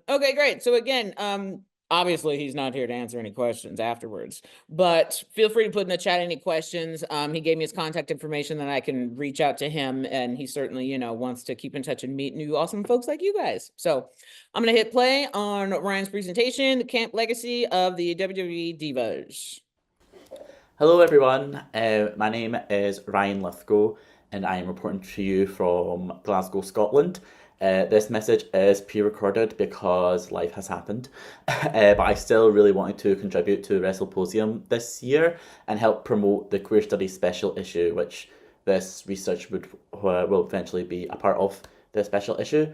Okay, great. So again, obviously he's not here to answer any questions afterwards, but feel free to put in the chat any questions. He gave me his contact information that I can reach out to him, and he certainly, wants to keep in touch and meet new awesome folks like you guys. So I'm gonna hit play on Ryan's presentation, the Camp Legacy of the WWE Divas. Hello, everyone. My name is Ryan Lithgow, and I am reporting to you from Glasgow, Scotland. This message is pre-recorded because life has happened, but I still really wanted to contribute to WrestlePosium this year and help promote the Queer Studies special issue, which this research will eventually be a part of the special issue.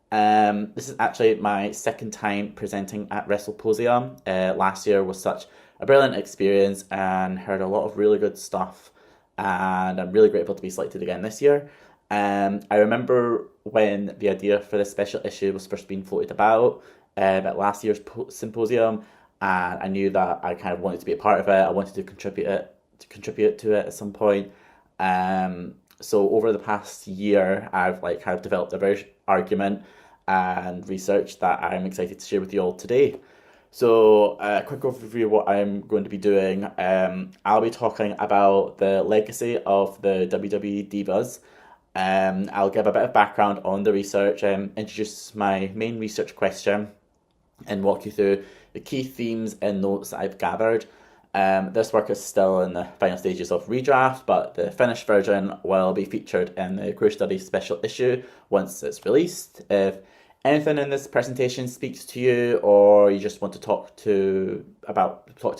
This is actually my second time presenting at WrestlePosium. Last year was such a brilliant experience and heard a lot of really good stuff. And I'm really grateful to be selected again this year. I remember when the idea for this special issue was first being floated about at last year's symposium, and I knew that I kind of wanted to be a part of it. I wanted to contribute to it at some point. So over the past year, I've like kind of developed a very argument and research that I'm excited to share with you all today. So, a quick overview of what I'm going to be doing. I'll be talking about the legacy of the WWE Divas. I'll give a bit of background on the research, introduce my main research question, and walk you through the key themes and notes that I've gathered. This work is still in the final stages of redraft, but the finished version will be featured in the Queer Studies special issue once it's released. If anything in this presentation speaks to you, or you just want to talk to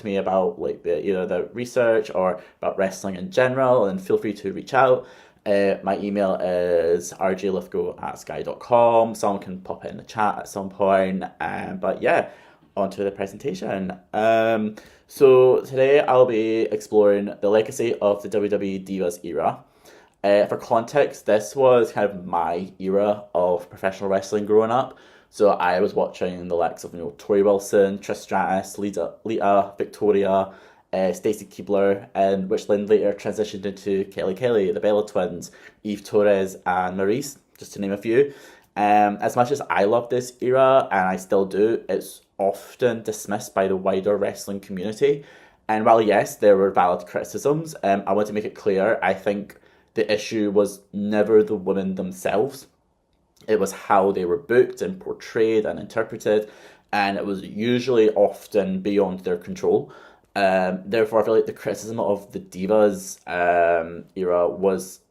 me about like either the research or about wrestling in general, then feel free to reach out. My email is rjlithgow@sky.com. Someone can pop it in the chat at some point. But yeah, onto the presentation. So today I'll be exploring the legacy of the WWE Divas era. For context, this was kind of my era of professional wrestling growing up. So I was watching the likes of Tori Wilson, Trish Stratus, Lita, Victoria, Stacy Keibler, and which then later transitioned into Kelly, the Bella Twins, Eve Torres, and Maurice, just to name a few. As much as I love this era, and I still do, it's often dismissed by the wider wrestling community. And while yes, there were valid criticisms, I want to make it clear, I think the issue was never the women themselves. It was how they were booked and portrayed and interpreted, and it was usually often beyond their control. Therefore, I feel like the criticism of the Divas era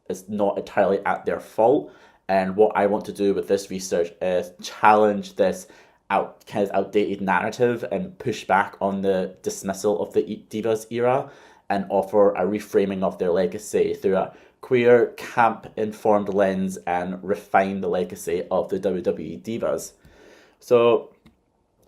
is not entirely at their fault. And what I want to do with this research is challenge this kind of outdated narrative and push back on the dismissal of the Divas era and offer a reframing of their legacy through a queer, camp-informed lens and refine the legacy of the WWE Divas. So,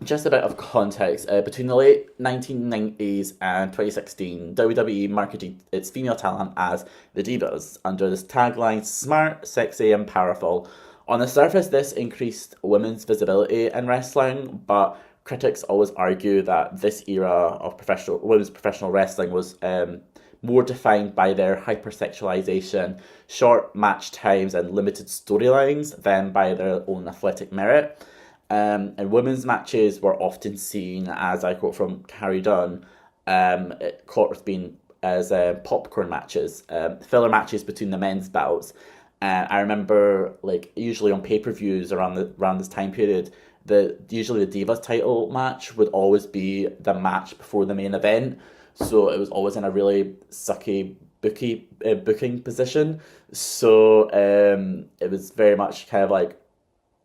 just a bit of context. Between the late 1990s and 2016, WWE marketed its female talent as the Divas under this tagline smart, sexy, and powerful. On the surface, this increased women's visibility in wrestling, but critics always argue that this era of women's professional wrestling was more defined by their hypersexualization, short match times, and limited storylines than by their own athletic merit. And women's matches were often seen, as I quote from CarrieLynn, caught with being as popcorn matches, filler matches between the men's bouts. I remember, like usually on pay-per-views around this time period, usually the Divas title match would always be the match before the main event, so it was always in a really sucky booking position. So it was very much kind of like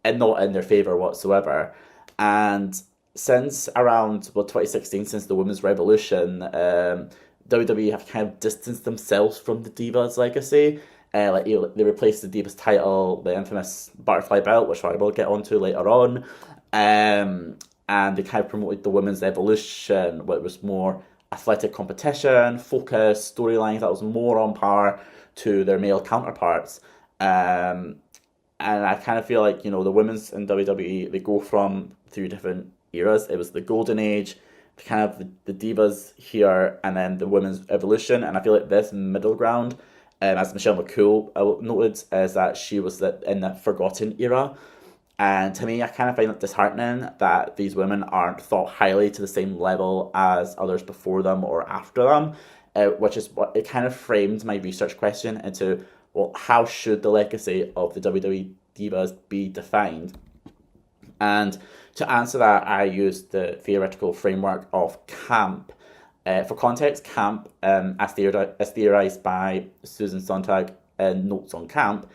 and not in their favour whatsoever. And since around 2016, since the women's revolution, WWE have kind of distanced themselves from the Divas legacy. They replaced the Divas title, the infamous butterfly belt, which I will get onto later on. And they kind of promoted the women's evolution, where it was more athletic competition, focus, storylines that was more on par to their male counterparts. And I kind of feel like, the women's in WWE, they go from three different eras. It was the golden age, kind of the divas here, and then the women's evolution. And I feel like this middle ground, as Michelle McCool noted, is that she was in the forgotten era. And to me, I kind of find it disheartening that these women aren't thought highly to the same level as others before them or after them, which is what it kind of framed my research question into, well, how should the legacy of the WWE Divas be defined? And to answer that, I used the theoretical framework of camp. For context, camp, as theorized by Susan Sontag in Notes on Camp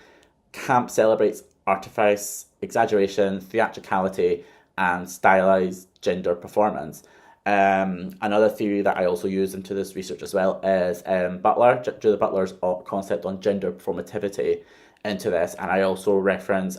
celebrates artifice, exaggeration, theatricality, and stylized gender performance. Another theory that I also use into this research as well is Judith Butler's concept on gender performativity into this, and I also reference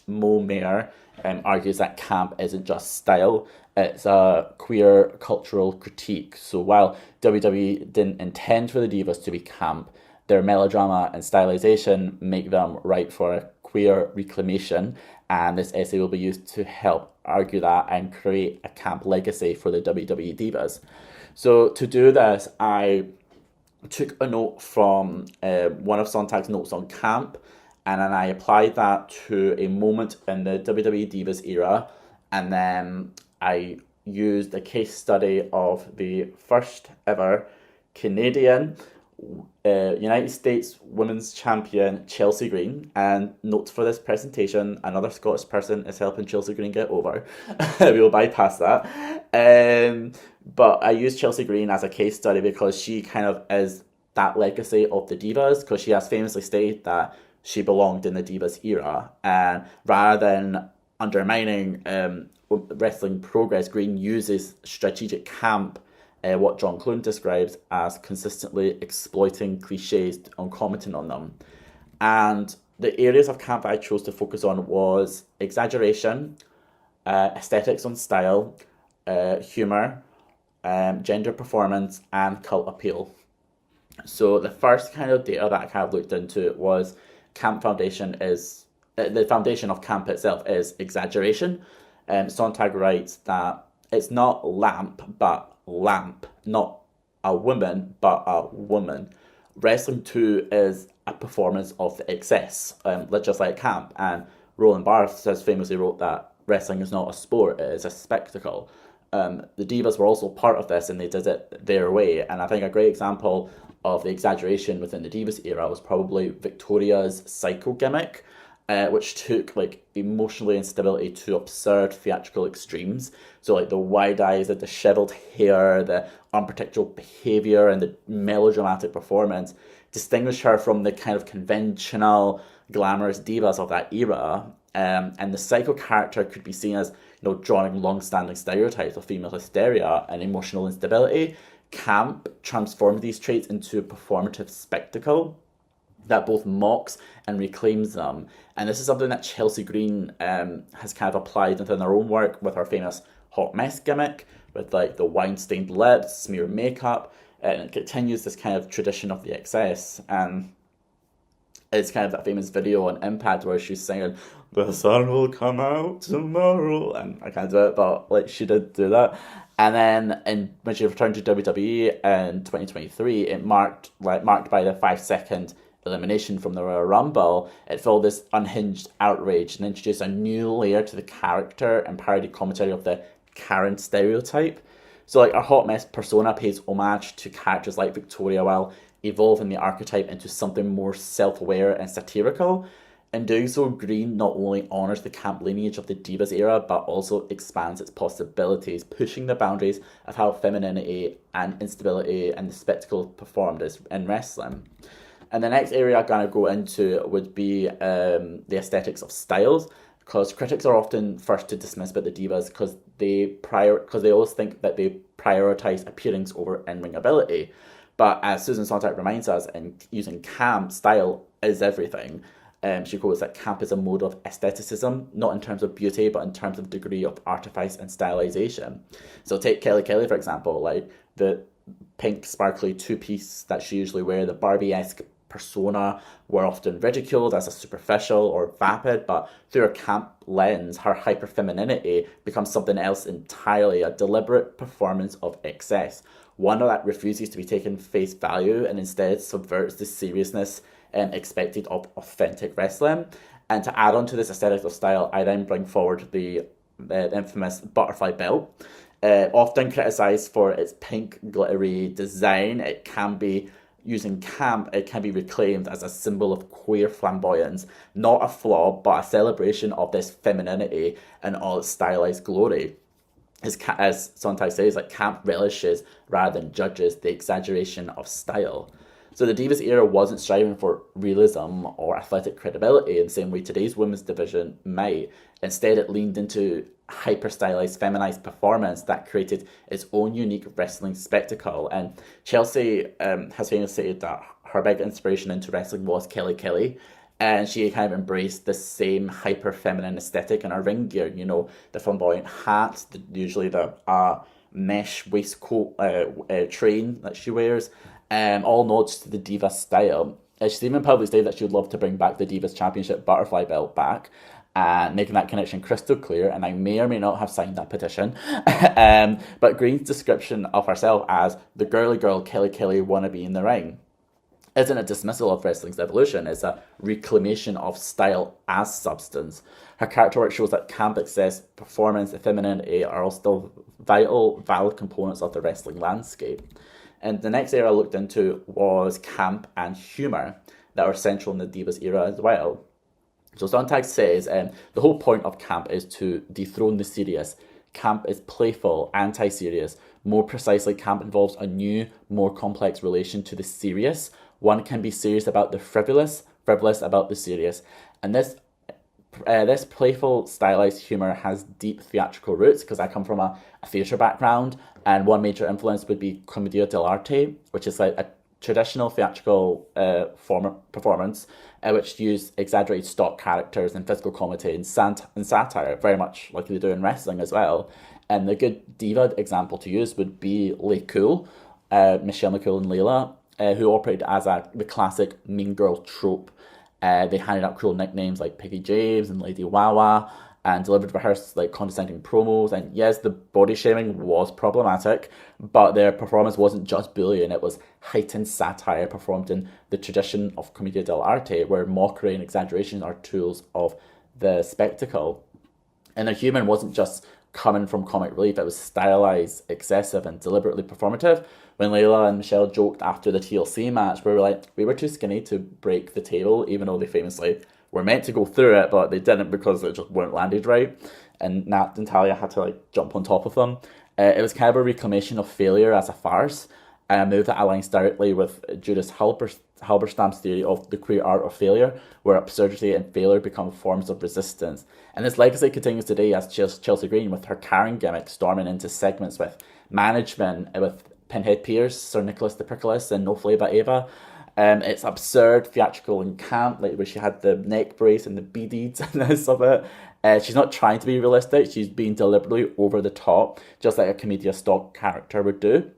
Mo Mayer argues that camp isn't just style, it's a queer cultural critique. So while WWE didn't intend for the Divas to be camp, their melodrama and stylization make them ripe for a queer reclamation, and this essay will be used to help argue that and create a camp legacy for the WWE Divas. So to do this, I took a note from one of Sontag's notes on camp, and then I applied that to a moment in the WWE Divas era, and then I used a case study of the first ever Canadian United States Women's Champion Chelsea Green, and notes for this presentation, another Scottish person is helping Chelsea Green get over. We will bypass that. But I used Chelsea Green as a case study because she kind of is that legacy of the Divas, because she has famously stated that she belonged in the Divas era, and rather than undermining wrestling progress, Green uses strategic camp, what John Clune describes as consistently exploiting cliches and commenting on them. And the areas of camp that I chose to focus on was exaggeration, aesthetics on style, humour, gender performance, and cult appeal. So the first kind of data that I kind of looked into was camp foundation is, the foundation of camp itself is exaggeration. Sontag writes that it's not lamp, but lamp, not a woman, but a woman. Wrestling too is a performance of the excess, just like camp. And Roland Barthes has famously wrote that wrestling is not a sport, it is a spectacle. The Divas were also part of this, and they did it their way. And I think a great example of the exaggeration within the Divas era was probably Victoria's Psycho gimmick, which took like emotional instability to absurd theatrical extremes. So like the wide eyes, the dishevelled hair, the unpredictable behaviour, and the melodramatic performance distinguished her from the kind of conventional, glamorous divas of that era. And the Psycho character could be seen as, drawing long-standing stereotypes of female hysteria and emotional instability. Camp transformed these traits into a performative spectacle that both mocks and reclaims them. And this is something that Chelsea Green has kind of applied within her own work with her famous hot mess gimmick, with like the wine-stained lips, smeared makeup, and it continues this kind of tradition of the excess. And it's kind of that famous video on Impact where she's singing, "The sun will come out tomorrow," and I can't do it, but like she did do that. And then when she returned to WWE in 2023, it marked by the 5-second elimination from the Royal Rumble. It filled this unhinged outrage and introduced a new layer to the character and parodied commentary of the Karen stereotype. So like our hot mess persona pays homage to characters like Victoria while evolving the archetype into something more self-aware and satirical. In doing so, Green not only honours the camp lineage of the Divas era, but also expands its possibilities, pushing the boundaries of how femininity and instability and the spectacle performed is in wrestling. And the next area I'm going to go into would be the aesthetics of styles, because critics are often first to dismiss about the Divas because they always think that they prioritise appearance over in-ring ability. But as Susan Sontag reminds us, in using camp, style is everything. She quotes that camp is a mode of aestheticism, not in terms of beauty, but in terms of degree of artifice and stylization. So take Kelly Kelly, for example, like the pink sparkly two-piece that she usually wears, the Barbie-esque persona were often ridiculed as a superficial or vapid, but through a camp lens, her hyper-femininity becomes something else entirely, a deliberate performance of excess, one that refuses to be taken face value and instead subverts the seriousness expected of authentic wrestling. And to add on to this aesthetic of style, I then bring forward the infamous butterfly belt. Often criticised for its pink glittery design, it can be using camp, it can be reclaimed as a symbol of queer flamboyance, not a flaw, but a celebration of this femininity and all its stylized glory. As Sontag says, like camp relishes rather than judges the exaggeration of style. So the Divas era wasn't striving for realism or athletic credibility in the same way today's women's division might. Instead, it leaned into hyper-stylized, feminized performance that created its own unique wrestling spectacle. And Chelsea has famously said that her big inspiration into wrestling was Kelly Kelly. And she kind of embraced the same hyper-feminine aesthetic in her ring gear. You know, the flamboyant hat, usually the mesh waistcoat train that she wears. All nods to the Divas style. She's even publicly stated that she would love to bring back the Divas Championship butterfly belt back, and making that connection crystal clear. And I may or may not have signed that petition. But Green's description of herself as the girly girl Kelly Kelly wannabe in the ring isn't a dismissal of wrestling's evolution, it's a reclamation of style as substance. Her character work shows that camp, excess, performance, and femininity are all still valid components of the wrestling landscape. And the next era I looked into was camp and humour that were central in the Divas era as well. So Sontag says the whole point of camp is to dethrone the serious. Camp is playful, anti-serious. More precisely, camp involves a new, more complex relation to the serious. One can be serious about the frivolous, frivolous about the serious. And this playful, stylized humour has deep theatrical roots because I come from a theatre background, and one major influence would be commedia dell'arte, which is like a traditional theatrical performance which use exaggerated stock characters and physical comedy and satire, very much like they do in wrestling as well. And the good diva example to use would be Lithgow, Michelle McCool and Layla, who operated as the classic mean girl trope. They handed out cool nicknames like Piggy James and Lady Wawa, and delivered rehearsed like condescending promos. And yes, the body shaming was problematic, but their performance wasn't just bullying, it was heightened satire performed in the tradition of commedia dell'arte, where mockery and exaggeration are tools of the spectacle. And their humour wasn't just coming from comic relief, it was stylized, excessive, and deliberately performative. When Layla and Michelle joked after the TLC match, we were like, we were too skinny to break the table, even though they famously were meant to go through it, but they didn't because it just weren't landed right. And Nat and Talia had to like jump on top of them. It was kind of a reclamation of failure as a farce, a move that aligns directly with Judith Halberstam's theory of the queer art of failure, where absurdity and failure become forms of resistance. And this legacy continues today as Chelsea Green, with her Karen gimmick, storming into segments with management, with Pinhead Pierce, Sir Nicholas the Prickles, and No Flava Eva. It's absurd, theatrical, and camp, like where she had the neck brace and the beads and this of it. She's not trying to be realistic, she's being deliberately over the top, just like a commedia stock character would do.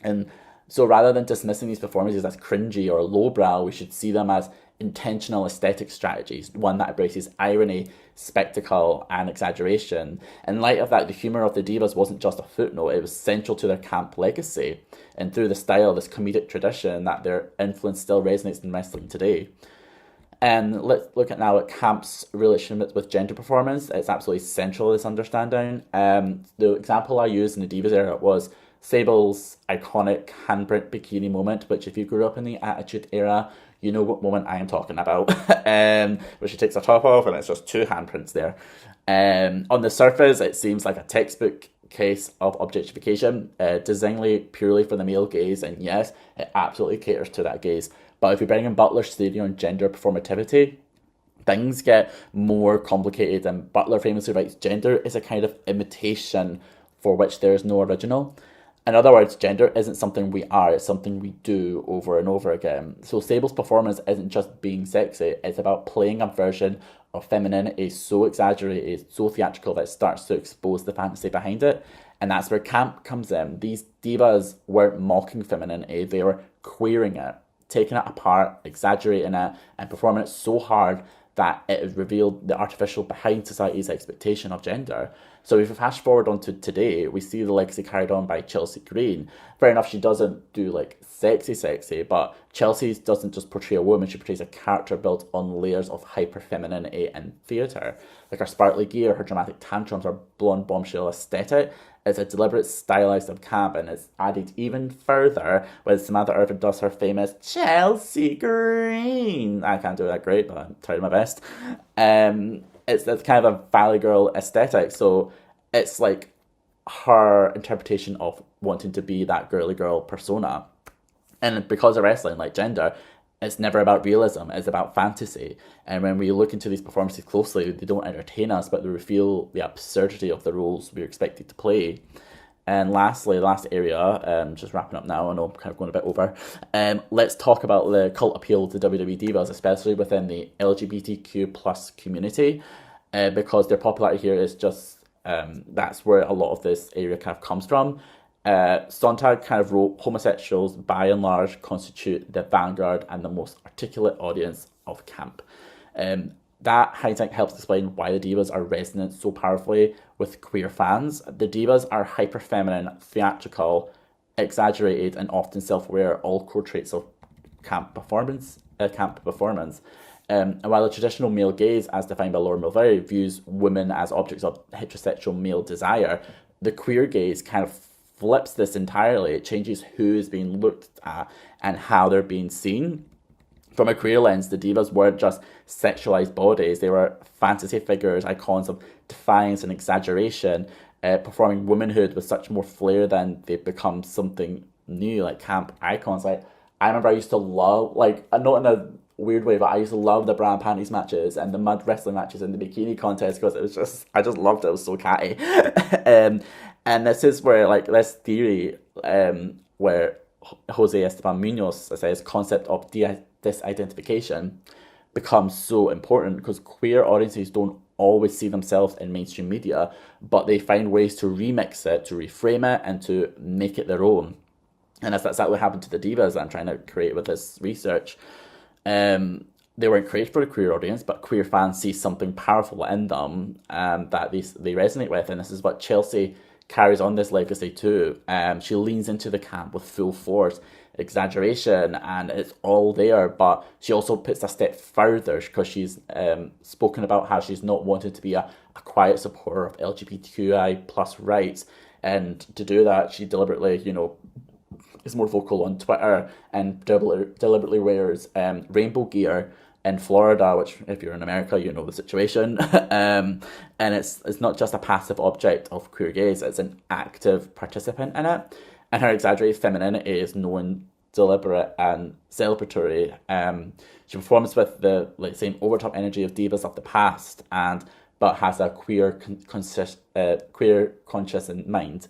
And so rather than dismissing these performances as cringy or lowbrow, we should see them as intentional aesthetic strategies, one that embraces irony, spectacle, and exaggeration. In light of that, the humour of the Divas wasn't just a footnote, it was central to their camp legacy. And through the style, this comedic tradition, that their influence still resonates in wrestling today. And let's look at now at camp's relationship with gender performance. It's absolutely central to this understanding. The example I used in the Divas era was Sable's iconic handprint bikini moment, which if you grew up in the Attitude Era, you know what moment I am talking about, where she takes her top off and it's just two handprints there. On the surface, it seems like a textbook case of objectification, designedly purely for the male gaze, and yes, it absolutely caters to that gaze. But if you bring in Butler's theory on gender performativity, things get more complicated, and Butler famously writes, gender is a kind of imitation for which there is no original. In other words, gender isn't something we are, it's something we do over and over again. So Sable's performance isn't just being sexy, it's about playing a version of femininity so exaggerated, so theatrical that it starts to expose the fantasy behind it. And that's where camp comes in. These divas weren't mocking femininity, they were queering it, taking it apart, exaggerating it, and performing it so hard that it has revealed the artificial behind society's expectation of gender. So if we fast forward onto today, we see the legacy carried on by Chelsea Green. Fair enough, she doesn't do like sexy, but Chelsea doesn't just portray a woman, she portrays a character built on layers of hyper femininity in theatre. Like her sparkly gear, her dramatic tantrums, her blonde bombshell aesthetic. It's a deliberate stylized of camp, and it's added even further when Samantha Irvin does her famous Chelsea Green. I can't do that great, but I'm trying my best. It's kind of a Valley Girl aesthetic, so it's like her interpretation of wanting to be that girly girl persona. And because of wrestling, like gender, it's never about realism, it's about fantasy. And when we look into these performances closely, they don't entertain us, but they reveal the absurdity of the roles we're expected to play. And lastly, the last area, just wrapping up now, I know I'm kind of going a bit over. Let's talk about the cult appeal to WWE Divas, especially within the LGBTQ plus community, because their popularity here is just, that's where a lot of this area kind of comes from. Sontag kind of wrote, homosexuals by and large constitute the vanguard and the most articulate audience of camp. That hijink helps explain why the divas are resonant so powerfully with queer fans. The divas are hyper feminine, theatrical, exaggerated, and often self-aware, all core traits of camp performance. And while the traditional male gaze, as defined by Laura Mulvey, views women as objects of heterosexual male desire, the queer gaze kind of flips this entirely. It changes who is being looked at and how they're being seen. From a queer lens, the divas weren't just sexualized bodies, they were fantasy figures, icons of defiance and exaggeration, performing womanhood with such more flair than they've become something new, like camp icons. Like, I remember I used to love, like, not in a weird way, but I used to love the bra and panties matches and the mud wrestling matches and the bikini contest because it was just, I just loved it. It was so catty. And this is where, like, this theory, where Jose Esteban Munoz says concept of disidentification becomes so important because queer audiences don't always see themselves in mainstream media, but they find ways to remix it, to reframe it, and to make it their own. And that's exactly what happened to the divas that I'm trying to create with this research. They weren't created for a queer audience, but queer fans see something powerful in them that they resonate with, and this is what Chelsea carries on this legacy too. She leans into the camp with full force, exaggeration, and it's all there, but she also puts a step further because she's spoken about how she's not wanted to be a quiet supporter of LGBTQI plus rights, and to do that she deliberately, is more vocal on Twitter and deliberately wears rainbow gear in Florida, which if you're in America, you know the situation. And it's not just a passive object of queer gaze, it's an active participant in it. And her exaggerated femininity is known, deliberate, and celebratory. She performs with the same overtop energy of divas of the past, but has a queer conscious in mind.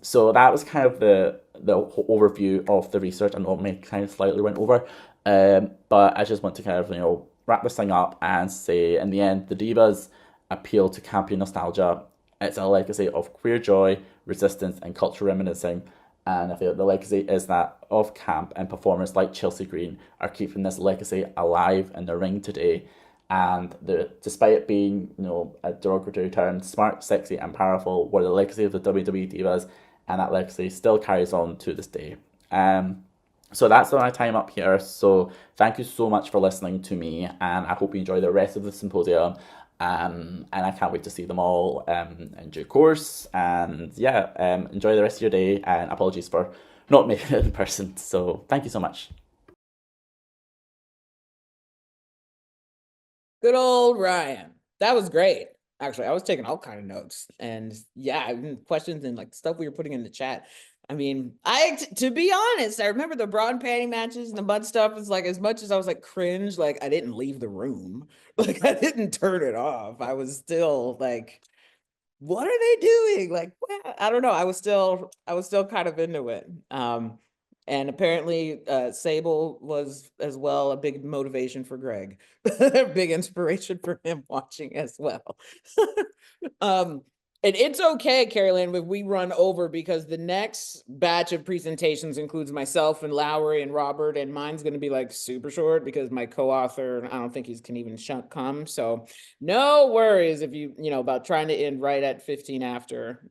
So that was kind of the overview of the research. I know I kind of slightly went over, but I just want to kind of wrap this thing up and say, in the end, the divas appeal to campy nostalgia. It's a legacy of queer joy, resistance, and cultural reminiscing. And I feel the legacy is that of camp, and performers like Chelsea Green are keeping this legacy alive in the ring today. And despite it being, a derogatory term, smart, sexy, and powerful were the legacy of the WWE Divas, and that legacy still carries on to this day. So that's my time up here. So thank you so much for listening to me, and I hope you enjoy the rest of the symposium. And I can't wait to see them all in due course. And enjoy the rest of your day, and apologies for not making it in person. So thank you so much. Good old Ryan. That was great. Actually, I was taking all kind of notes, and questions and stuff we were putting in the chat. I mean, to be honest, I remember the bra and panty matches and the mud stuff. It's as much as I was cringe, I didn't leave the room. I didn't turn it off. I was still what are they doing? I don't know. I was still kind of into it. And apparently Sable was as well a big motivation for Greg. Big inspiration for him watching as well. And it's okay, CarrieLynn, if we run over because the next batch of presentations includes myself and Lowry and Robert, and mine's going to be like super short because my co-author, I don't think he can even come. So no worries if about trying to end right at 15 after.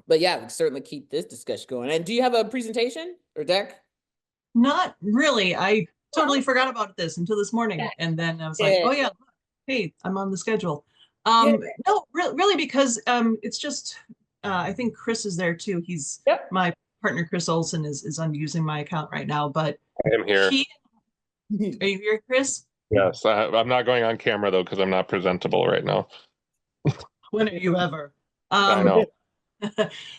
But yeah, we can certainly keep this discussion going. And do you have a presentation or deck? Not really. I totally forgot about this until this morning. And then I was like, oh yeah, hey, I'm on the schedule. No, really, because it's just I think Chris is there too. He's my partner, Chris Olson, is using my account right now. But I am here. Are you here, Chris? Yes, I'm not going on camera though because I'm not presentable right now. When are you ever? I know.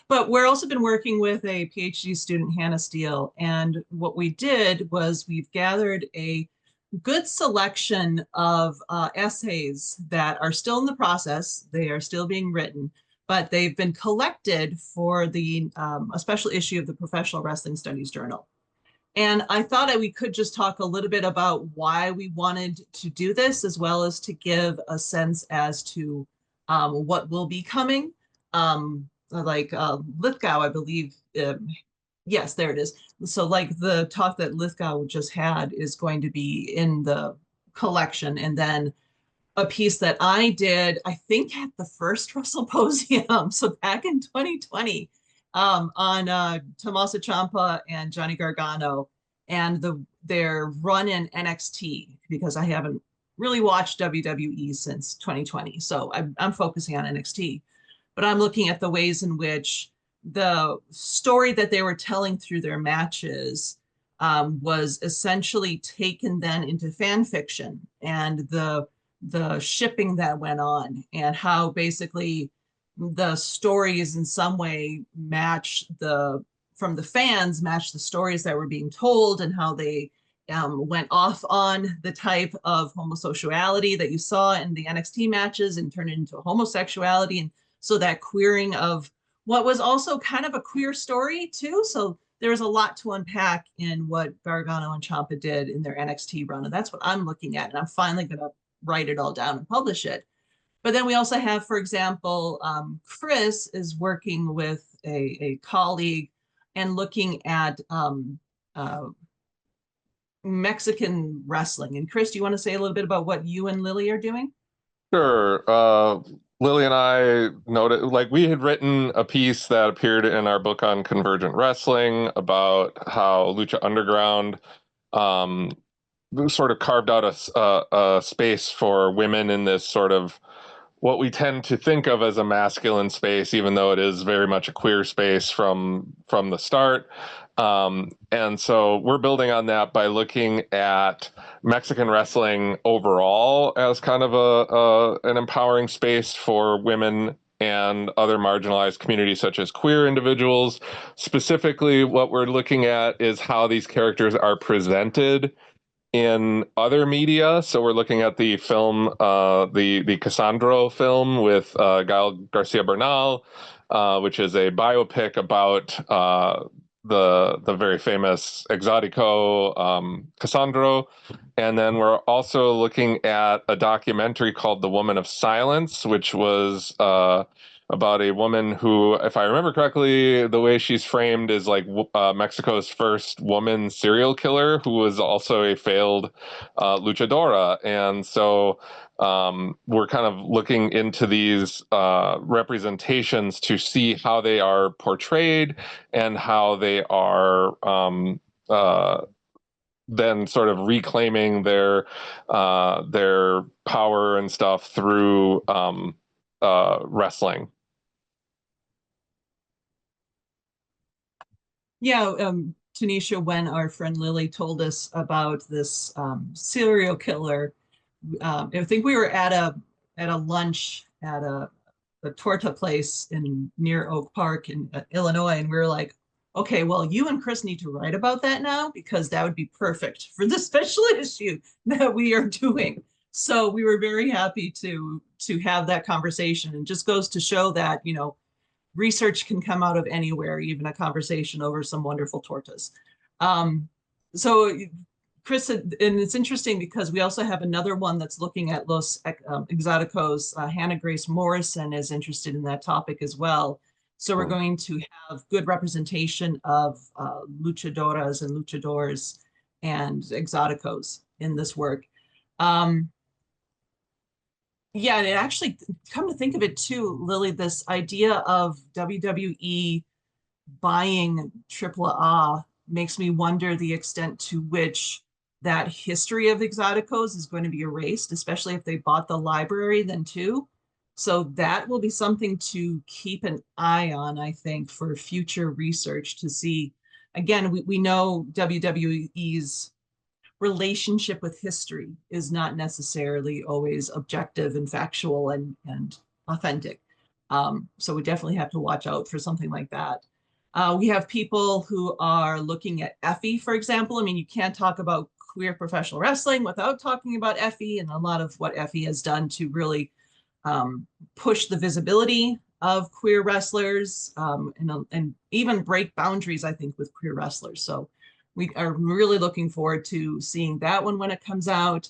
But we're also been working with a PhD student, Hannah Steele, and what we did was we've gathered a good selection of essays that are still in the process. They are still being written, but they've been collected for the a special issue of the Professional Wrestling Studies Journal. And I thought we could just talk a little bit about why we wanted to do this, as well as to give a sense as to what will be coming. Lithgow, I believe, yes, there it is. So like the talk that Lithgow just had is going to be in the collection. And then a piece that I did, I think at the first WrestlePosium, so back in 2020, on Tommaso Ciampa and Johnny Gargano and their run in NXT, because I haven't really watched WWE since 2020. So I'm focusing on NXT. But I'm looking at the ways in which the story that they were telling through their matches was essentially taken then into fan fiction, and the shipping that went on, and how basically the stories in some way from the fans match the stories that were being told, and how they went off on the type of homosexuality that you saw in the NXT matches and turned it into homosexuality. And so that queering of what was also kind of a queer story too. So there's a lot to unpack in what Gargano and Ciampa did in their NXT run. And that's what I'm looking at. And I'm finally going to write it all down and publish it. But then we also have, for example, Chris is working with a colleague and looking at Mexican wrestling. And Chris, do you want to say a little bit about what you and Lily are doing? Sure. Lily and I noted, like, we had written a piece that appeared in our book on Convergent Wrestling about how Lucha Underground sort of carved out a space for women in this sort of what we tend to think of as a masculine space, even though it is very much a queer space from the start. And so we're building on that by looking at Mexican wrestling overall as kind of an empowering space for women and other marginalized communities such as queer individuals. Specifically, what we're looking at is how these characters are presented in other media. So we're looking at the film, the Cassandro film with Gael Garcia Bernal, which is a biopic about the very famous Exotico Cassandro. And then we're also looking at a documentary called The Woman of Silence, which was about a woman who, if I remember correctly, the way she's framed is like Mexico's first woman serial killer who was also a failed luchadora. And so we're kind of looking into these representations to see how they are portrayed and how they are then sort of reclaiming their power and stuff through wrestling. Yeah, Tanisha, when our friend Lily told us about this serial killer, I think we were at a lunch at a torta place near Oak Park in Illinois, and we were like, okay, well, you and Chris need to write about that now, because that would be perfect for the special issue that we are doing. So we were very happy to have that conversation, and just goes to show that, research can come out of anywhere, even a conversation over some wonderful tortas. So Chris, and it's interesting because we also have another one that's looking at Los Exoticos. Hannah Grace Morrison is interested in that topic as well. So we're going to have good representation of luchadoras and luchadors and exoticos in this work. Yeah, and it actually, come to think of it too, Lily, this idea of WWE buying AAA makes me wonder the extent to which that history of exoticos is going to be erased, especially if they bought the library then too. So that will be something to keep an eye on, I think, for future research to see. Again, we know WWE's relationship with history is not necessarily always objective and factual and authentic. So we definitely have to watch out for something like that. We have people who are looking at Effie, for example. I mean, you can't talk about queer professional wrestling without talking about Effie and a lot of what Effie has done to really push the visibility of queer wrestlers and even break boundaries, I think, with queer wrestlers. So we are really looking forward to seeing that one when it comes out.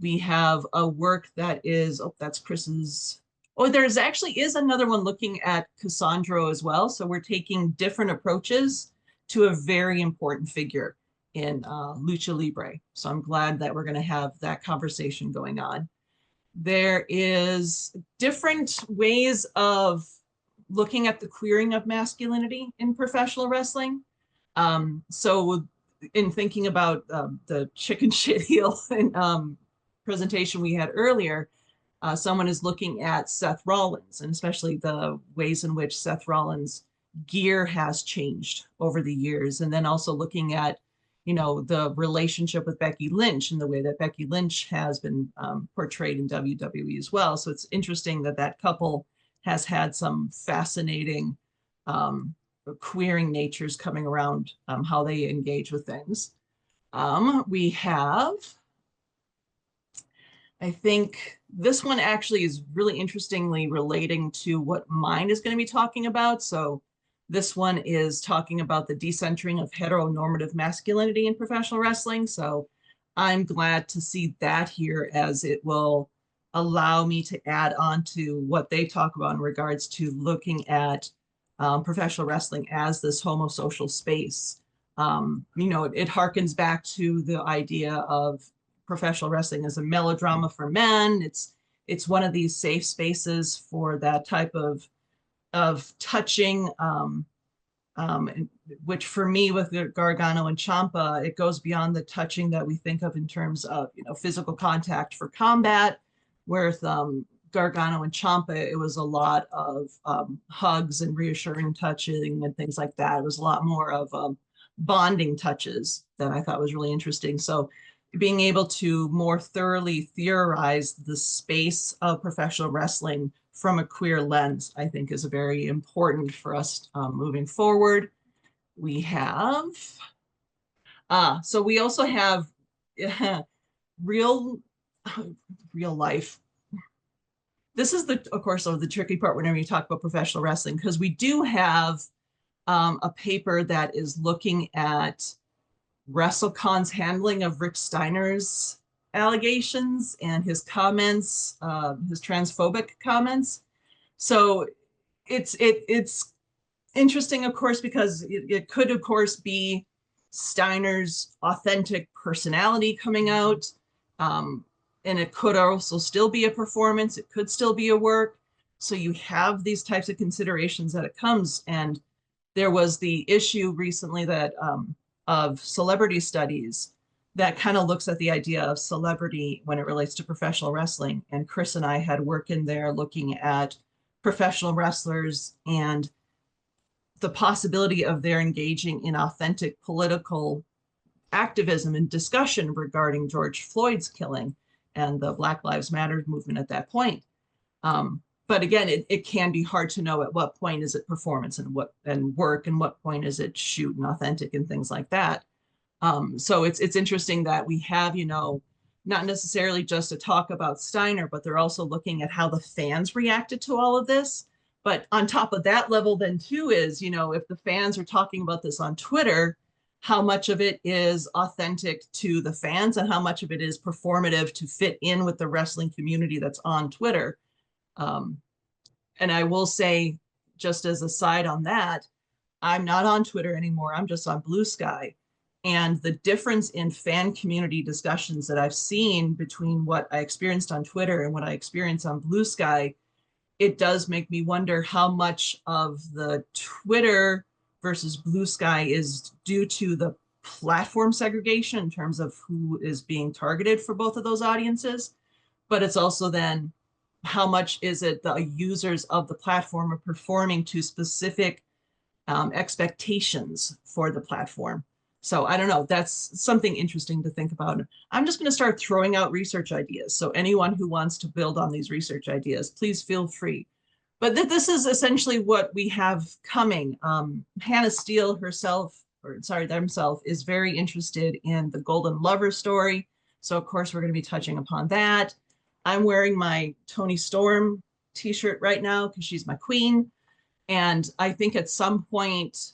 We have a work that is, oh, that's Chris's. Oh, there's actually is another one looking at Cassandro as well. So we're taking different approaches to a very important figure in Lucha Libre. So I'm glad that we're going to have that conversation going on. There is different ways of looking at the queering of masculinity in professional wrestling. So in thinking about the chicken shit heel presentation we had earlier, someone is looking at Seth Rollins and especially the ways in which Seth Rollins' gear has changed over the years. And then also looking at, you know, the relationship with Becky Lynch and the way that Becky Lynch has been portrayed in WWE as well. So it's interesting that that couple has had some fascinating queering natures coming around how they engage with things. We have, I think this one actually is really interestingly relating to what mine is going to be talking about. So this one is talking about the decentering of heteronormative masculinity in professional wrestling. So I'm glad to see that here, as it will allow me to add on to what they talk about in regards to looking at professional wrestling as this homosocial space. You know, it harkens back to the idea of professional wrestling as a melodrama for men. It's one of these safe spaces for that type of touching, which for me with Gargano and Ciampa, it goes beyond the touching that we think of in terms of, you know, physical contact for combat. With Gargano and Ciampa, it was a lot of hugs and reassuring touching and things like that. It was a lot more of bonding touches that I thought was really interesting. So being able to more thoroughly theorize the space of professional wrestling from a queer lens, I think is very important for us moving forward. We have, so we also have real life. This is of course, the tricky part whenever you talk about professional wrestling, because we do have a paper that is looking at WrestleCon's handling of Rick Steiner's allegations and his comments, his transphobic comments. So it's interesting, of course, because it could, of course, be Steiner's authentic personality coming out. And it could also still be a performance. It could still be a work. So you have these types of considerations that it comes. And there was the issue recently that of celebrity studies that kind of looks at the idea of celebrity when it relates to professional wrestling. And Chris and I had work in there looking at professional wrestlers and the possibility of their engaging in authentic political activism and discussion regarding George Floyd's killing and the Black Lives Matter movement at that point. But again, it can be hard to know at what point is it performance and work and what point is it shoot and authentic and things like that. So it's interesting that we have, you know, not necessarily just to talk about Steiner, but they're also looking at how the fans reacted to all of this. But on top of that level then too is, you know, if the fans are talking about this on Twitter, how much of it is authentic to the fans and how much of it is performative to fit in with the wrestling community that's on Twitter. And I will say, just as a side on that, I'm not on Twitter anymore. I'm just on Blue Sky. And the difference in fan community discussions that I've seen between what I experienced on Twitter and what I experienced on Blue Sky, it does make me wonder how much of the Twitter versus Blue Sky is due to the platform segregation in terms of who is being targeted for both of those audiences. But it's also then how much is it the users of the platform are performing to specific expectations for the platform. So I don't know, that's something interesting to think about. I'm just going to start throwing out research ideas. So anyone who wants to build on these research ideas, please feel free. But this is essentially what we have coming. Hannah Steele herself, or sorry, themselves, is very interested in the Golden Lover story. So of course we're going to be touching upon that. I'm wearing my Toni Storm t-shirt right now because she's my queen. And I think at some point,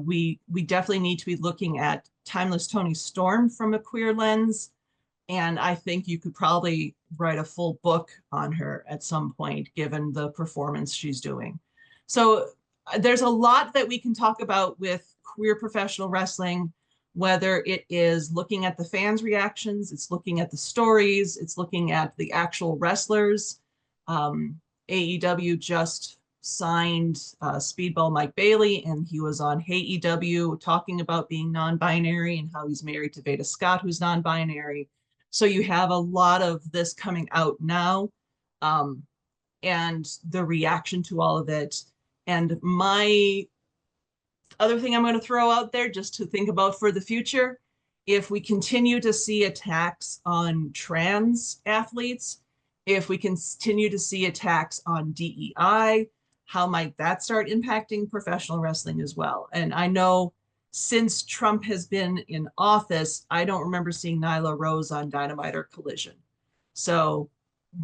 we definitely need to be looking at Timeless Toni Storm from a queer lens. And I think you could probably write a full book on her at some point, given the performance she's doing. So there's a lot that we can talk about with queer professional wrestling, whether it is looking at the fans' reactions, it's looking at the stories, it's looking at the actual wrestlers. AEW just signed Speedball Mike Bailey, and he was on Hey EW talking about being non-binary and how he's married to Veda Scott, who's non-binary. So you have a lot of this coming out now, and the reaction to all of it. And my other thing I'm going to throw out there just to think about for the future, if we continue to see attacks on trans athletes, if we continue to see attacks on DEI, how might that start impacting professional wrestling as well? And I know since Trump has been in office, I don't remember seeing Nyla Rose on Dynamite or Collision. So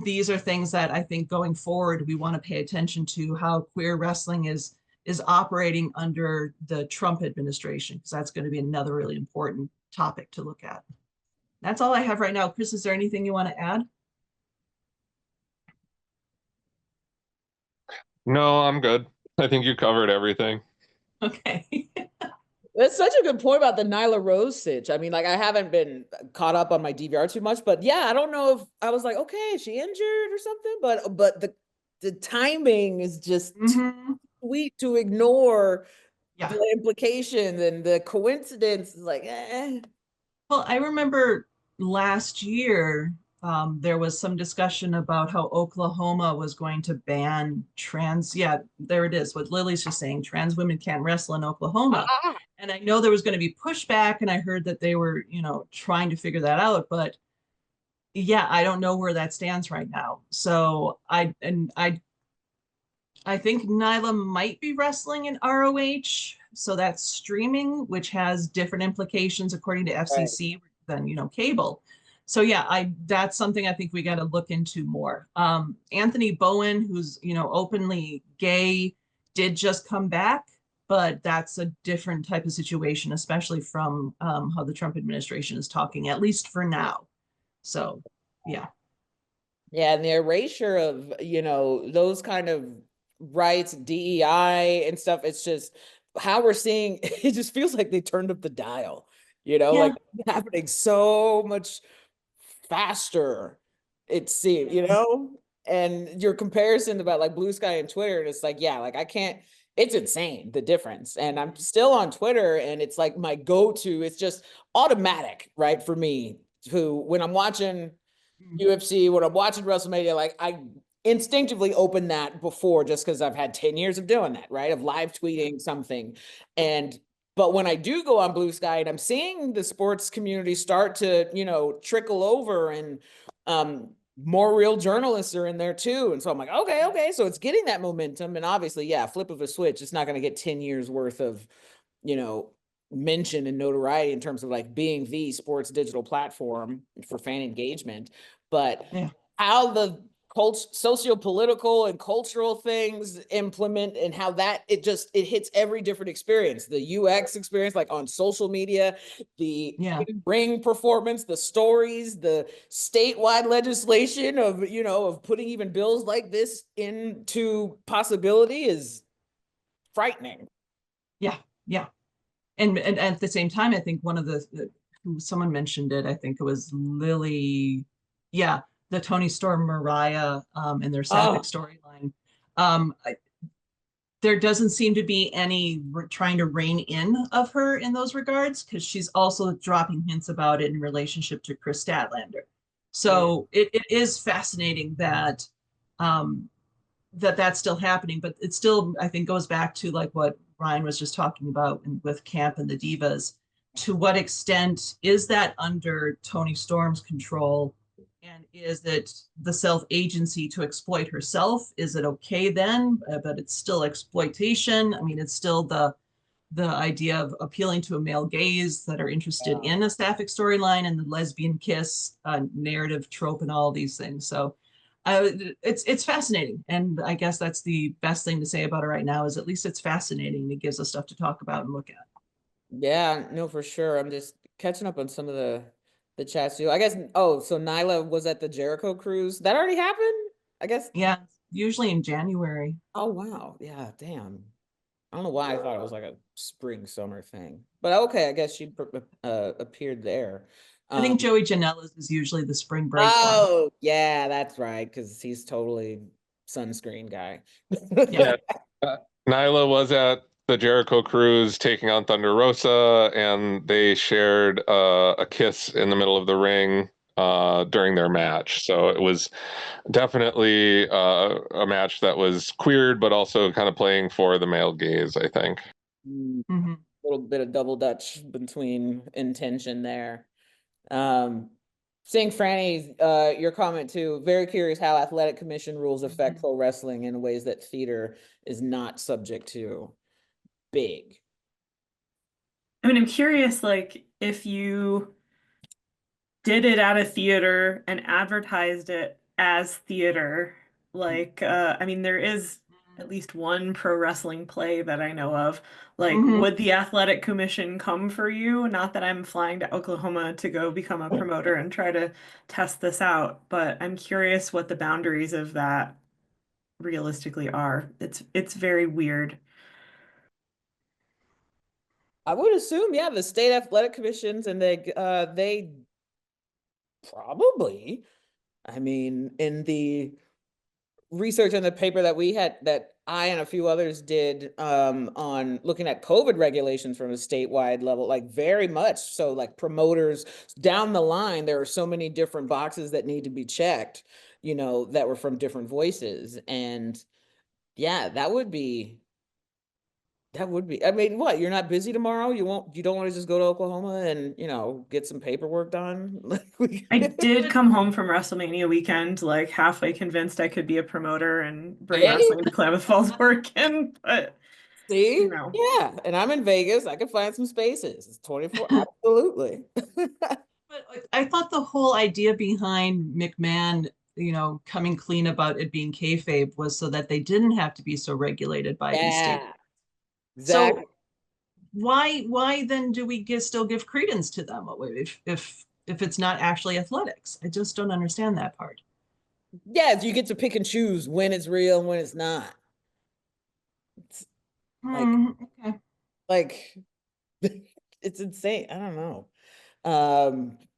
these are things that I think going forward, we want to pay attention to how queer wrestling is operating under the Trump administration, because that's going to be another really important topic to look at. That's all I have right now. Chris, is there anything you want to add? No, I'm good. I think you covered everything. Okay. That's such a good point about the Nyla Rose sitch. I mean, like, I haven't been caught up on my DVR too much, but yeah, I don't know if I was like, okay, is she injured or something? But the timing is just too sweet to ignore. Yeah. The implications and the coincidence is like, Well, I remember last year, there was some discussion about how Oklahoma was going to ban trans. Yeah, there it is. What Lily's just saying, trans women can't wrestle in Oklahoma. And I know there was going to be pushback, and I heard that they were, trying to figure that out. But yeah, I don't know where that stands right now. So I think Nyla might be wrestling in ROH. So that's streaming, which has different implications according to FCC than, cable. So yeah, that's something I think we got to look into more. Anthony Bowen, who's, openly gay, did just come back, but that's a different type of situation, especially from how the Trump administration is talking, at least for now. So yeah. Yeah, and the erasure of, those kind of rights, DEI and stuff, it's just how we're seeing, it just feels like they turned up the dial, like happening so much faster, it seems, and your comparison about like Blue Sky and Twitter, and it's like, yeah, like I can't, it's insane, the difference. And I'm still on Twitter, and it's like my go-to, it's just automatic, right, for me, when I'm watching UFC, when I'm watching WrestleMania, like I instinctively open that before, just because I've had 10 years of doing that, right? Of live tweeting something. But when I do go on Blue Sky and I'm seeing the sports community start to, trickle over, and more real journalists are in there too. And so I'm like, okay. So it's getting that momentum. And obviously, yeah, flip of a switch, it's not going to get 10 years worth of, mention and notoriety in terms of like being the sports digital platform for fan engagement. But how the socio-political and cultural things implement, and how that it hits every different experience, the UX experience, like on social media, the ring performance, the stories, the statewide legislation of, you know, of putting even bills like this into possibility is frightening. Yeah. And at the same time, I think one of someone mentioned it, I think it was Lily. Yeah, the Tony Storm Mariah and their sapphic storyline. There doesn't seem to be any trying to rein in of her in those regards, because she's also dropping hints about it in relationship to Chris Statlander. So it is fascinating that that's still happening, but it still, I think, goes back to like what Ryan was just talking about with Camp and the Divas. To what extent is that under Tony Storm's control? And is it the self-agency to exploit herself? Is it okay then? But it's still exploitation. I mean, it's still the idea of appealing to a male gaze that are interested in a sapphic storyline and the lesbian kiss narrative trope and all these things. So it's fascinating. And I guess that's the best thing to say about it right now, is at least it's fascinating. It gives us stuff to talk about and look at. Yeah, no, for sure. I'm just catching up on some of the chats too. I guess, oh, so Nyla was at the Jericho cruise. That already happened? I guess. Yeah, usually in January. Oh, wow. Yeah, damn. I don't know why I thought it was like a spring, summer thing. But okay, I guess she appeared there. I think Joey Janela's is usually the spring break one. Oh, yeah, that's right, because he's totally sunscreen guy. Yeah. Nyla was at the Jericho cruise taking on Thunder Rosa, and they shared a kiss in the middle of the ring during their match. So it was definitely a match that was queered, but also kind of playing for the male gaze, I think. Mm-hmm. A little bit of double dutch between intention there. Seeing Franny, your comment too, very curious how athletic commission rules affect pro wrestling in ways that theater is not subject to. Big. I mean, I'm curious, like, if you did it at a theater and advertised it as theater, like, I mean, there is at least one pro wrestling play that I know of. Like, would the athletic commission come for you? Not that I'm flying to Oklahoma to go become a promoter and try to test this out, but I'm curious what the boundaries of that realistically are. It's very weird. I would assume, yeah, the state athletic commissions, and they probably, I mean, in the research on the paper that we had, that I and a few others did on looking at COVID regulations from a statewide level, like very much so, like promoters down the line, there are so many different boxes that need to be checked, you know, that were from different voices. And yeah, that would be, I mean, what, you're not busy tomorrow? You don't want to just go to Oklahoma and, you know, get some paperwork done? I did come home from WrestleMania weekend, like halfway convinced I could be a promoter and bring wrestling to Klamath Falls, Oregon, but see, you know. yeah, and I'm in Vegas. I could find some spaces. It's 24, absolutely. But I thought the whole idea behind McMahon, you know, coming clean about it being kayfabe was so that they didn't have to be so regulated by these states. Exactly. So why then do we still give credence to them if it's not actually athletics? I just don't understand that part. Yeah, you get to pick and choose when it's real and when it's not. It's Okay. like it's insane. I don't know.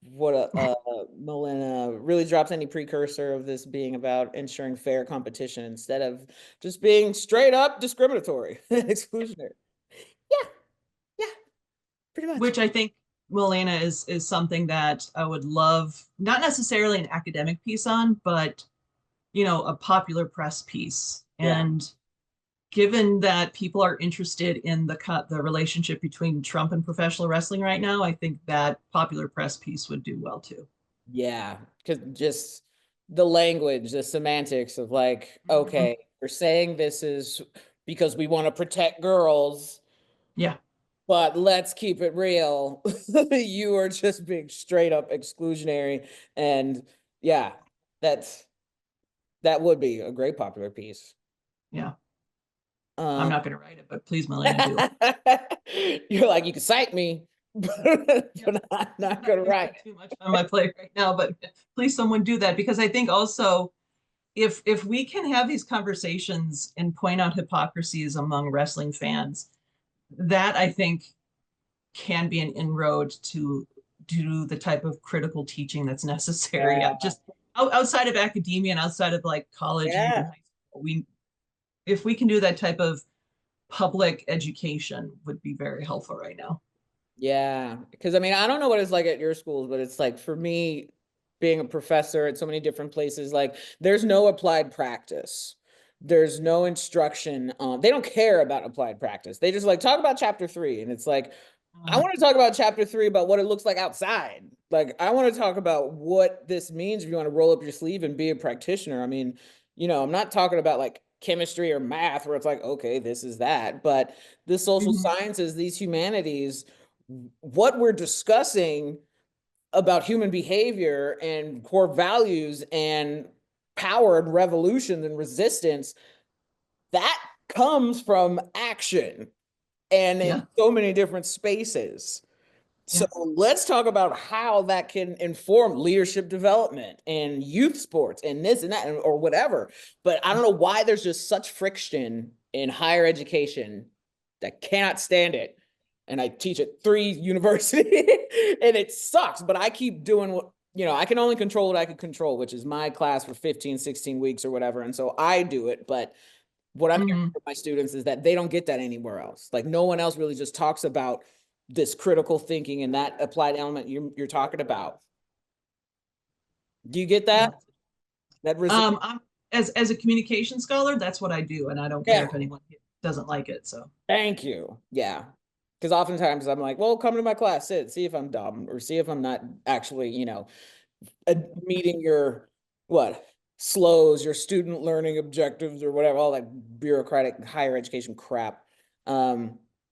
What Melina really drops any precursor of this being about ensuring fair competition instead of just being straight up discriminatory, exclusionary. Yeah, pretty much. Which I think, Melina, is something that I would love, not necessarily an academic piece on, but you know, a popular press piece. And given that people are interested in the relationship between Trump and professional wrestling right now, I think that popular press piece would do well too. Yeah, because just the language, the semantics of like, okay, we're saying this is because we want to protect girls. Yeah. But let's keep it real. You are just being straight up exclusionary. And yeah, that's That would be a great popular piece. Yeah. I'm Um, not going to write it, but please, Milena, do. you're like, you can cite me, but I'm not going to I've got write. too much on my plate right now, but please someone do that, because I think also if we can have these conversations and point out hypocrisies among wrestling fans, that I think can be an inroad to do the type of critical teaching that's necessary. Yeah. Just outside of academia and outside of like college and even Yeah. high school, if we can do that type of public education would be very helpful right now. Yeah, because I mean, I don't know what it's like at your schools, but it's like for me, being a professor at so many different places, like there's no applied practice. There's no instruction. They don't care about applied practice. They just like talk about chapter 3. And it's like, I want to talk about chapter 3 about what it looks like outside. Like, I want to talk about what this means if you want to roll up your sleeve and be a practitioner. I mean, I'm not talking about like chemistry or math where it's like, okay, this is that. But the social sciences, these humanities, what we're discussing about human behavior and core values and power and revolution and resistance, that comes from action and in so many different spaces. So let's talk about how that can inform leadership development and youth sports and this and that or whatever. But I don't know why there's just such friction in higher education that cannot stand it. And I teach at 3 universities and it sucks, but I keep doing what, I can only control what I can control, which is my class for 15, 16 weeks or whatever. And so I do it. But what I'm hearing from my students is that they don't get that anywhere else. Like no one else really just talks about this critical thinking and that applied element you're talking about. Do you get that? That I'm as a communication scholar, that's what I do, and I don't care if anyone doesn't like it. So thank you. Yeah. Because oftentimes I'm like, well, come to my class, sit, see if I'm dumb or see if I'm not actually, meeting your slows, your student learning objectives or whatever, all that bureaucratic higher education crap.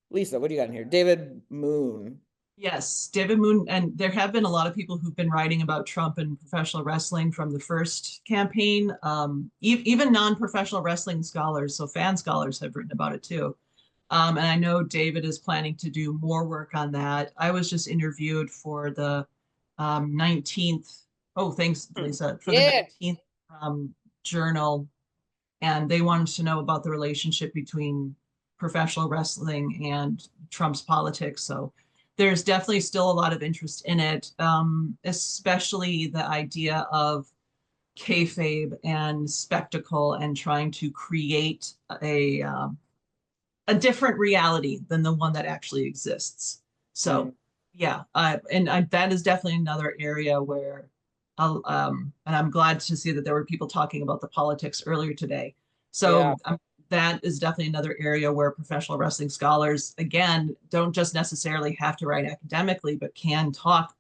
Lisa, what do you got in here? David Moon. Yes, David Moon, and there have been a lot of people who've been writing about Trump and professional wrestling from the first campaign. Even non-professional wrestling scholars, so fan scholars, have written about it too. And I know David is planning to do more work on that. I was just interviewed for the 19th. Oh, thanks, Lisa, for the 19th journal, and they wanted to know about the relationship between professional wrestling and Trump's politics. So there's definitely still a lot of interest in it, especially the idea of kayfabe and spectacle and trying to create a different reality than the one that actually exists. So that is definitely another area where and I'm glad to see that there were people talking about the politics earlier today. So that is definitely another area where professional wrestling scholars, again, don't just necessarily have to write academically, but can talk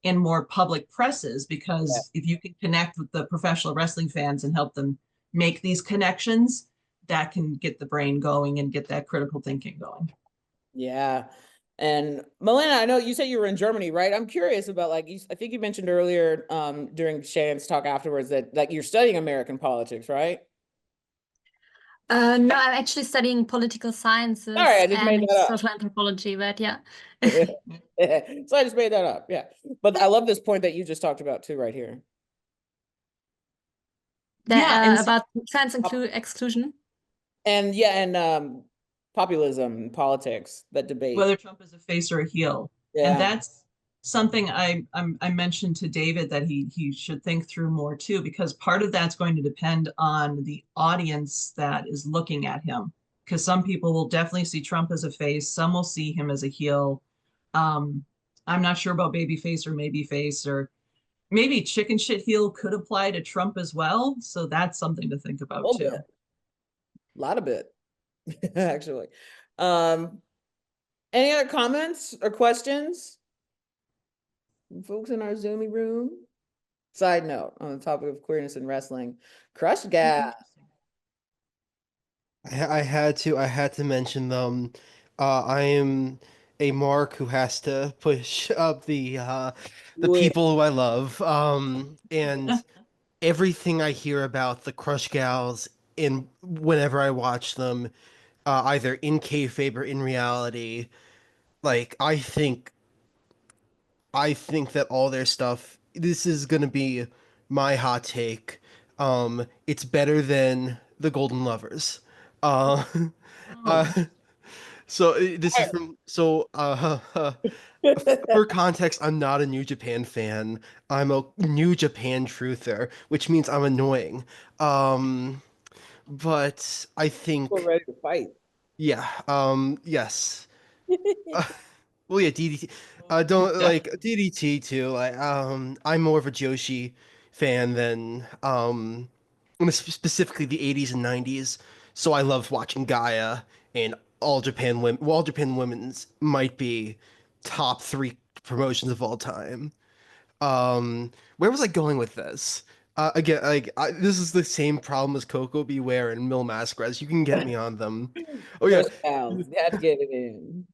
in more public presses, because if you can connect with the professional wrestling fans and help them make these connections, that can get the brain going and get that critical thinking going. Yeah. And Milena, I know you said you were in Germany, right? I'm curious about I think you mentioned earlier during Shannon's talk afterwards that like you're studying American politics, right? No, I'm actually studying political sciences I just made and that up. social anthropology, but yeah. So I just made that up. Yeah. But I love this point that you just talked about too, right here. About trans exclusion. And populism, politics, that debate. Whether Trump is a face or a heel. Yeah. And that's something I mentioned to David that he should think through more too, because part of that's going to depend on the audience that is looking at him. Because some people will definitely see Trump as a face, some will see him as a heel. I'm not sure about baby face or maybe face, or maybe chicken shit heel could apply to Trump as well. So that's something to think about too. A lot of it, actually. Any other comments or questions? Folks in our Zoomy room? Side note on the topic of queerness and wrestling, Crush Gas. I had to mention them. I am a mark who has to push up the people who I love. And everything I hear about the Crush Gals in whenever I watch them, either in kayfabe or in reality, like I think that all their stuff, this is gonna be my hot take. It's better than the Golden Lovers. Uh, Oh, uh, this is from for context, I'm not a New Japan fan. I'm a New Japan truther, which means I'm annoying. Um, but I We're think, ready to fight. yeah, yes. Well, yeah, DDT. Don't yeah. like DDT too. Like, I'm more of a Joshi fan than specifically the 80s and 90s. So I love watching Gaia and All Japan Women. All Japan Women's might be top three promotions of all time. Where was I going with this? Again, this is the same problem as Coco Beware and Mil Mascaras. You can get me on them. Oh yeah, Crush Gals, you had to get it in.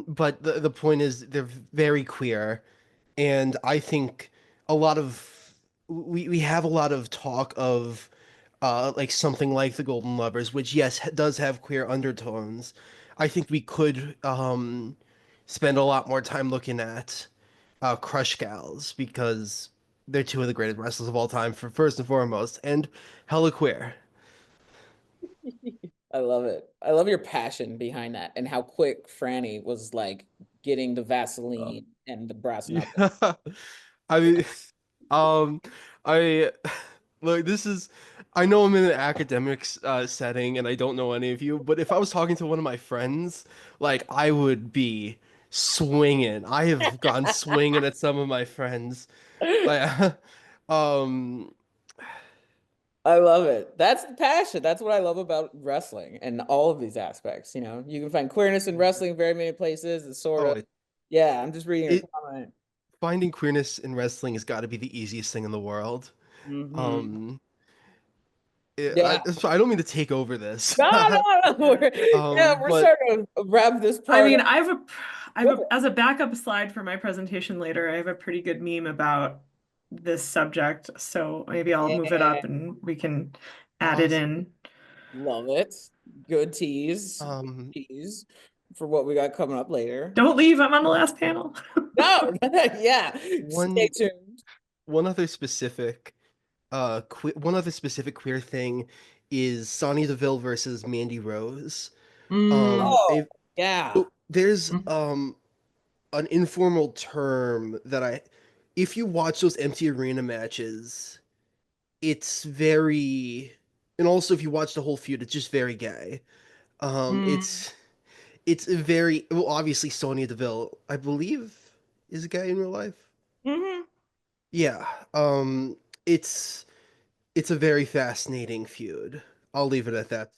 but the point is they're very queer, and I think a lot of we have a lot of talk of like something like the Golden Lovers, which yes does have queer undertones. I think we could spend a lot more time looking at Crush Gals because they're two of the greatest wrestlers of all time for first and foremost, and hella queer. I love it. I love your passion behind that and how quick Franny was like getting the Vaseline and the brass knuckles. Yeah. I mean, um, I look, this is, I know I'm in an academics setting and I don't know any of you, but if I was talking to one of my friends, like I would be swinging. I have gone swinging at some of my friends. Like, um, I love it. That's the passion. That's what I love about wrestling and all of these aspects. You know, you can find queerness in wrestling in very many places. It's sort oh, of, yeah, I'm just reading your it comment. finding queerness in wrestling has got to be the easiest thing in the world. Hmm. Um, Yeah. so I don't mean to take over this. No, no, no. Yeah, we're But starting to wrap this I part mean, up. as a backup slide for my presentation later, I have a pretty good meme about this subject. So maybe I'll move it Yeah, up and we can add it awesome. in. love it. Good tease. Um, Tease for what we got coming up later. Don't leave, I'm on the last panel. No, yeah. Stay one tuned. one other specific one other specific queer thing is Sonya Deville versus Mandy Rose. Mm, Oh, If yeah. there's mm, an informal term that if you watch those empty arena matches, it's very, and also if you watch the whole feud, it's just very gay. Um, mm, it's it's a very, well, obviously Sonya Deville, I believe, is a gay in real life. Hmm. Yeah. Um, it's it's a very fascinating feud. I'll leave it at that.